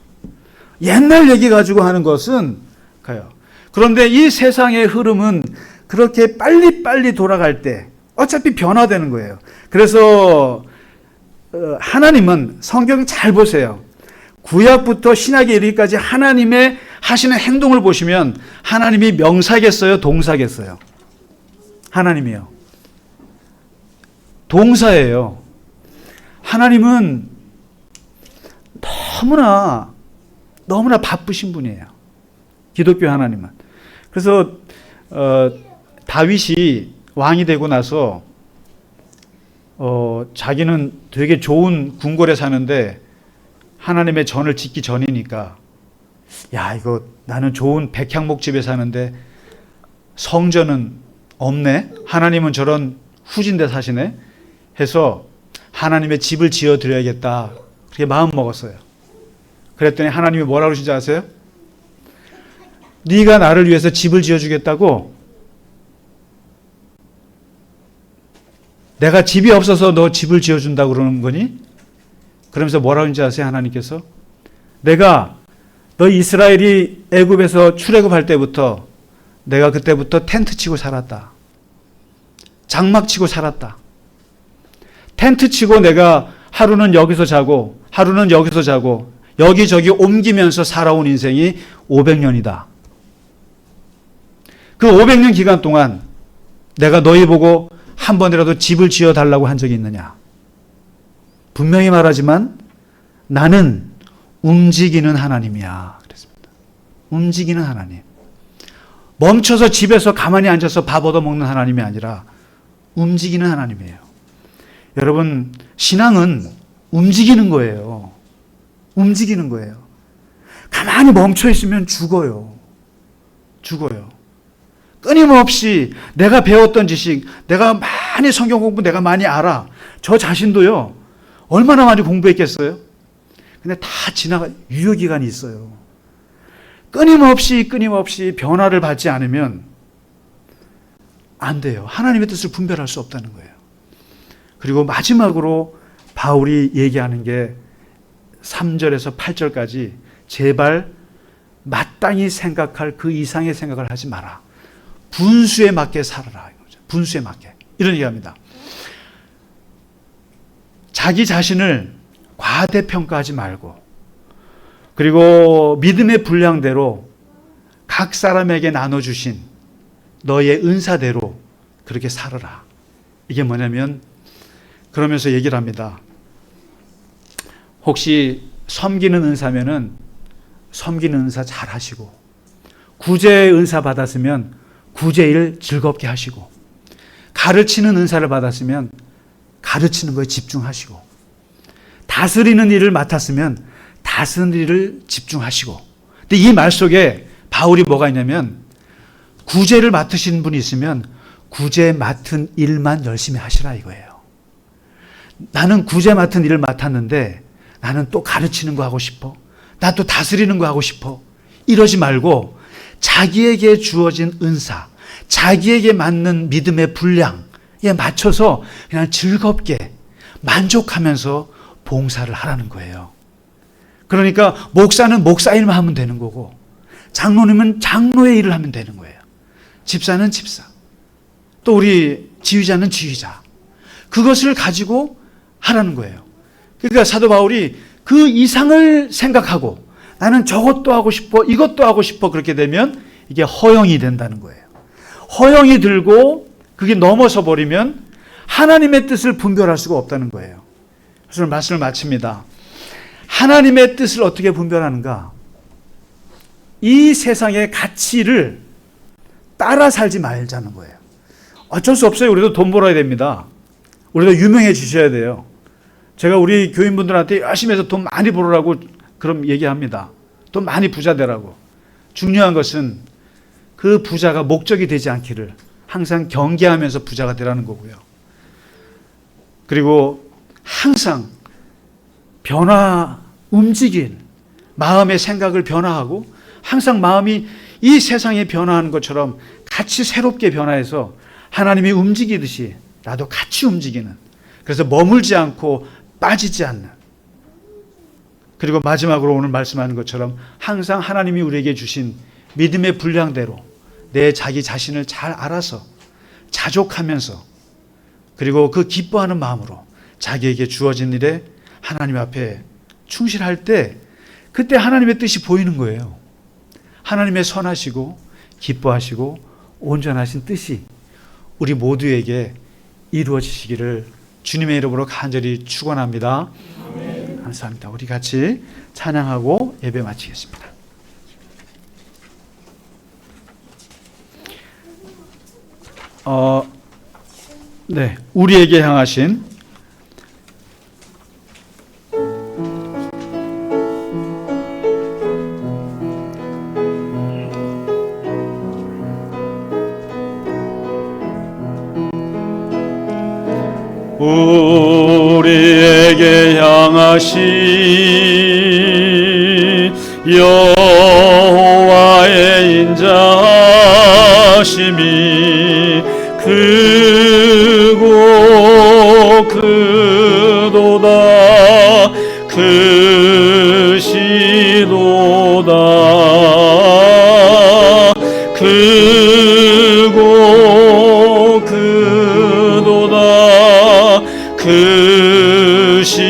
옛날 얘기 가지고 하는 것은 가요. 그런데 이 세상의 흐름은 그렇게 빨리빨리 돌아갈 때 어차피 변화되는 거예요. 그래서 하나님은 성경 잘 보세요. 구약부터 신약에 이르기까지 하나님의 하시는 행동을 보시면 하나님이 명사겠어요? 동사겠어요? 하나님이요. 동사예요. 하나님은 너무나 바쁘신 분이에요. 기독교 하나님은. 그래서 다윗이 왕이 되고 나서 자기는 되게 좋은 궁궐에 사는데 하나님의 전을 짓기 전이니까 야 이거 나는 좋은 백향목집에 사는데 성전은 없네. 하나님은 저런 후진 데 사시네. 해서 하나님의 집을 지어 드려야겠다. 그렇게 마음 먹었어요. 그랬더니 하나님이 뭐라고 그러신지 아세요? 네가 나를 위해서 집을 지어 주겠다고? 내가 집이 없어서 너 집을 지어 준다고 그러는 거니? 그러면서 뭐라고 하는지 아세요? 하나님께서 내가 너 이스라엘이 애굽에서 출애굽할 때부터 내가 그때부터 텐트 치고 살았다. 장막 치고 살았다. 텐트 치고 내가 하루는 여기서 자고 하루는 여기서 자고 여기저기 옮기면서 살아온 인생이 500년이다. 그 500년 기간 동안 내가 너희 보고 한 번이라도 집을 지어 달라고 한 적이 있느냐? 분명히 말하지만 나는 움직이는 하나님이야. 그랬습니다. 움직이는 하나님. 멈춰서 집에서 가만히 앉아서 밥 얻어먹는 하나님이 아니라 움직이는 하나님이에요. 여러분, 신앙은 움직이는 거예요. 움직이는 거예요. 가만히 멈춰 있으면 죽어요. 죽어요. 끊임없이 내가 배웠던 지식, 내가 많이 성경 공부 내가 많이 알아. 저 자신도요. 얼마나 많이 공부했겠어요? 근데 다 지나가 유효기간이 있어요. 끊임없이 변화를 받지 않으면 안 돼요. 하나님의 뜻을 분별할 수 없다는 거예요. 그리고 마지막으로 바울이 얘기하는 게 3절에서 8절까지 제발 마땅히 생각할 그 이상의 생각을 하지 마라. 분수에 맞게 살아라. 분수에 맞게. 이런 얘기합니다. 자기 자신을 과대평가하지 말고 그리고 믿음의 분량대로 각 사람에게 나눠주신 너의 은사대로 그렇게 살아라. 이게 뭐냐면 그러면서 얘기를 합니다. 혹시 섬기는 은사면은 섬기는 은사 잘 하시고 구제의 은사 받았으면 구제일 즐겁게 하시고 가르치는 은사를 받았으면 가르치는 거에 집중하시고 다스리는 일을 맡았으면 다스리는 일을 집중하시고 근데 이 말 속에 바울이 뭐가 있냐면 구제를 맡으신 분이 있으면 구제 맡은 일만 열심히 하시라 이거예요. 나는 구제 맡은 일을 맡았는데 나는 또 가르치는 거 하고 싶어. 나 또 다스리는 거 하고 싶어. 이러지 말고 자기에게 주어진 은사, 자기에게 맞는 믿음의 분량에 맞춰서 그냥 즐겁게 만족하면서 봉사를 하라는 거예요. 그러니까 목사는 목사 일만 하면 되는 거고 장로님은 장로의 일을 하면 되는 거예요. 집사는 집사. 또 우리 지휘자는 지휘자. 그것을 가지고 하라는 거예요. 그러니까 사도 바울이 그 이상을 생각하고 나는 저것도 하고 싶어, 이것도 하고 싶어 그렇게 되면 이게 허영이 된다는 거예요. 허영이 들고 그게 넘어서 버리면 하나님의 뜻을 분별할 수가 없다는 거예요. 그래서 말씀을 마칩니다. 하나님의 뜻을 어떻게 분별하는가? 이 세상의 가치를 따라 살지 말자는 거예요. 어쩔 수 없어요. 우리도 돈 벌어야 됩니다. 우리도 유명해지셔야 돼요. 제가 우리 교인분들한테 열심히 해서 돈 많이 벌으라고 그럼 얘기합니다. 돈 많이 부자 되라고. 중요한 것은 그 부자가 목적이 되지 않기를 항상 경계하면서 부자가 되라는 거고요. 그리고 항상 움직인 마음의 생각을 변화하고 항상 마음이 이 세상에 변화하는 것처럼 같이 새롭게 변화해서 하나님이 움직이듯이 나도 같이 움직이는, 그래서 머물지 않고 빠지지 않는, 그리고 마지막으로 오늘 말씀하는 것처럼 항상 하나님이 우리에게 주신 믿음의 분량대로 내 자기 자신을 잘 알아서 자족하면서, 그리고 그 기뻐하는 마음으로 자기에게 주어진 일에 하나님 앞에 충실할 때, 그때 하나님의 뜻이 보이는 거예요. 하나님의 선하시고 기뻐하시고 온전하신 뜻이 우리 모두에게 이루어지시기를 주님의 이름으로 간절히 축원합니다. 감사합니다. 우리 같이 찬양하고 예배 마치겠습니다. 우리에게 향하신 우리에게 향하신 여호와의 인자하심이 크고 크도다 크시도다 크고 크도다 크시도다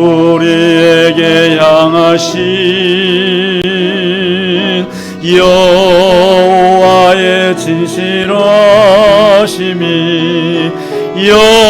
우리에게 향하신 여호와의 진실하심이 영원하시도다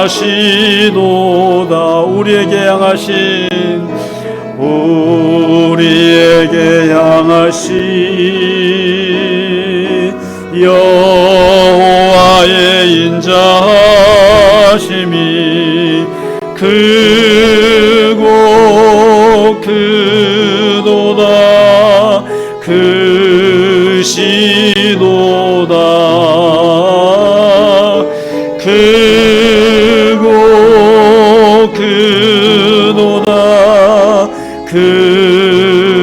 영원하시도다 우리에게 향하신 여호와의 인자하심이 크고 크도다 크시도다 크고 크도다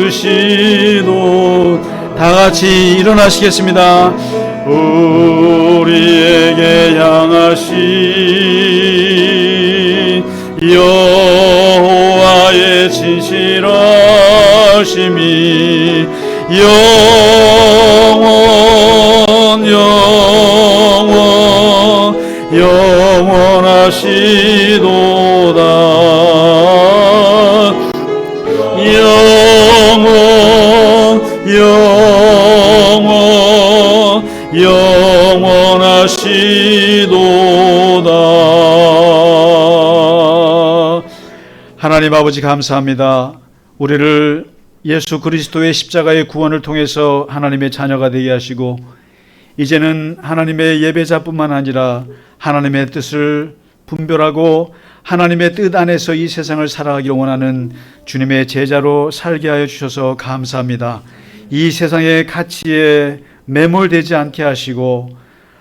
크시도 다같이 일어나시겠습니다. 우리에게 향하신 여호와의 진실하심이 영원하시도다 영원하시도다. 하나님 아버지 감사합니다. 우리를 예수 그리스도의 십자가의 구원을 통해서 하나님의 자녀가 되게 하시고, 이제는 하나님의 예배자뿐만 아니라 하나님의 뜻을 분별하고 하나님의 뜻 안에서 이 세상을 살아가기를 원하는 주님의 제자로 살게 하여 주셔서 감사합니다. 이 세상의 가치에 매몰되지 않게 하시고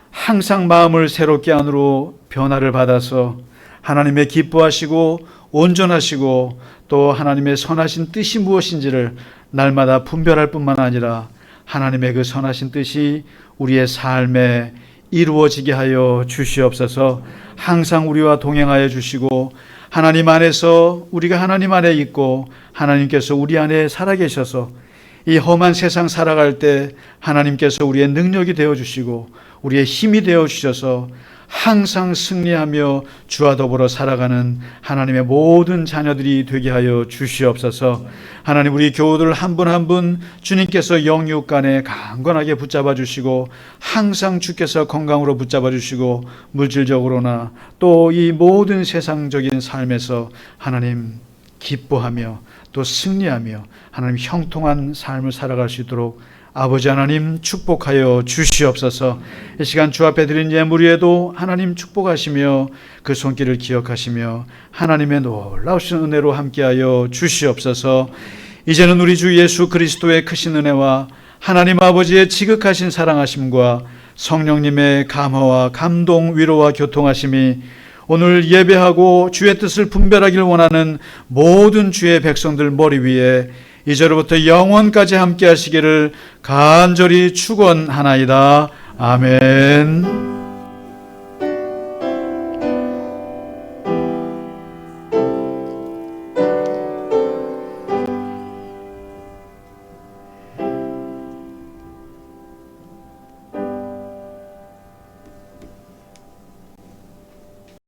항상 마음을 새롭게 안으로 변화를 받아서 하나님의 기뻐하시고 온전하시고 또 하나님의 선하신 뜻이 무엇인지를 날마다 분별할 뿐만 아니라 하나님의 그 선하신 뜻이 우리의 삶에 이루어지게 하여 주시옵소서. 항상 우리와 동행하여 주시고 하나님 안에서 우리가 하나님 안에 있고 하나님께서 우리 안에 살아계셔서 이 험한 세상 살아갈 때 하나님께서 우리의 능력이 되어주시고 우리의 힘이 되어주셔서 항상 승리하며 주와 더불어 살아가는 하나님의 모든 자녀들이 되게 하여 주시옵소서. 하나님, 우리 교우들 한 분 한 분 주님께서 영육간에 강건하게 붙잡아 주시고 항상 주께서 건강으로 붙잡아 주시고 물질적으로나 또 이 모든 세상적인 삶에서 하나님 기뻐하며 또 승리하며 하나님 형통한 삶을 살아갈 수 있도록 아버지 하나님 축복하여 주시옵소서. 이 시간 주 앞에 드린 예물 위에도 하나님 축복하시며 그 손길을 기억하시며 하나님의 놀라우신 은혜로 함께하여 주시옵소서. 이제는 우리 주 예수 그리스도의 크신 은혜와 하나님 아버지의 지극하신 사랑하심과 성령님의 감화와 감동, 위로와 교통하심이 오늘 예배하고 주의 뜻을 분별하기를 원하는 모든 주의 백성들 머리 위에 이제로부터 영원까지 함께 하시기를 간절히 축원하나이다. 아멘.